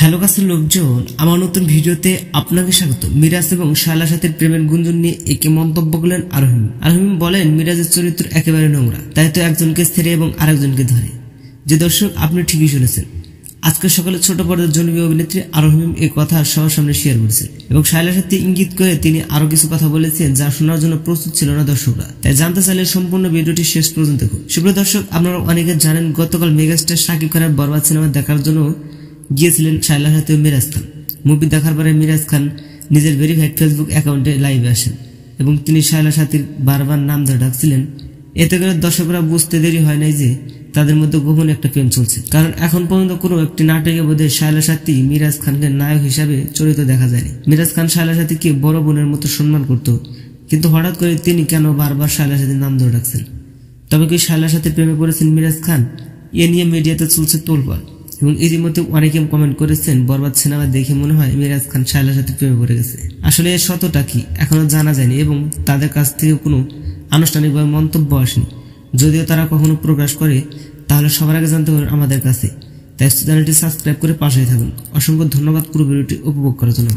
Hello কাছের লোকজন, আমার নতুন ভিডিওতে আপনাকে স্বাগত। মিরাজ এবং শায়লার সাথে প্রেমের গুঞ্জন নিয়ে একে মন্তব্য করলেন আরহিম বলেন, মিরাজের চরিত্র একেবারে নোংরা, তাই তো একজনকে ছেড়ে এবং আরেকজনকে ধরে। যে দর্শক, আপনি ঠিকই শুনেছেন। আজকে সকালে ছোট পর্দার জনপ্রিয় অভিনেত্রী আরহিম এই কথা সবার সামনে শেয়ার করেছেন এবং শায়লার সাথে ইঙ্গিত করে তিনি আরো কিছু কথা বলেছেন যা শোনার জন্য প্রস্তুত ছিল না দর্শকরা। তাই জানতে চাইলে সম্পূর্ণ ভিডিওটি শেষ পর্যন্ত দেখুন। সুপ্রিয় দর্শক, আপনারা অনেকে জানেন গতকাল মেগাস্টার শাকিব খানের বরবাদ সিনেমা দেখার জন্য গিয়েছিলেন শায়লার সাথে মিরাজ খান। মুভি দেখার পরে মিরাজ খান নিজের ভেরিফাইড ফেসবুক অ্যাকাউন্টে লাইভে আসেন এবং তিনি শায়লার সাথে বারবার নাম ধরে ডাকছিলেন। এতে করে দর্শকরা বুঝতে দেরি হয় নাই যে তাদের মধ্যে গোপন একটা প্রেম চলছে, কারণ এখন পর্যন্ত কোনো একটি নাটকে বোধে শায়লার সাথে মিরাজ খানকে নায়ক হিসাবে চরিত্র দেখা যায়নি। মিরাজ খান শায়লার সাথীকে বড় বোনের মতো সম্মান করত, কিন্তু হঠাৎ করে তিনি কেন বারবার শায়লার সাথে নাম ধরে ডাকছেন? তবে কি শায়লার সাথে প্রেমে পড়েছেন মিরাজ খান? এ নিয়ে মিডিয়াতে চলছে তোলপাড় এবং ইতিমধ্যে অনেকে কমেন্ট করেছেন, বরবাদ সিনেমা দেখে মনে হয় মিরাজ খান শায়লার সাথে প্রেমে পড়ে গেছে। আসলে এর সত্যটা কি এখনো জানা যায়নি এবং তাদের কাছ থেকে কোনো আনুষ্ঠানিকভাবে মন্তব্য আসেনি। যদিও তারা কখনো প্রকাশ করে তাহলে সবার আগে জানতে পারবেন আমাদের কাছে। তাই চ্যানেলটি সাবস্ক্রাইব করে পাশেই থাকুন। অসংখ্য ধন্যবাদ পুরো ভিডিওটি উপভোগ করার জন্য।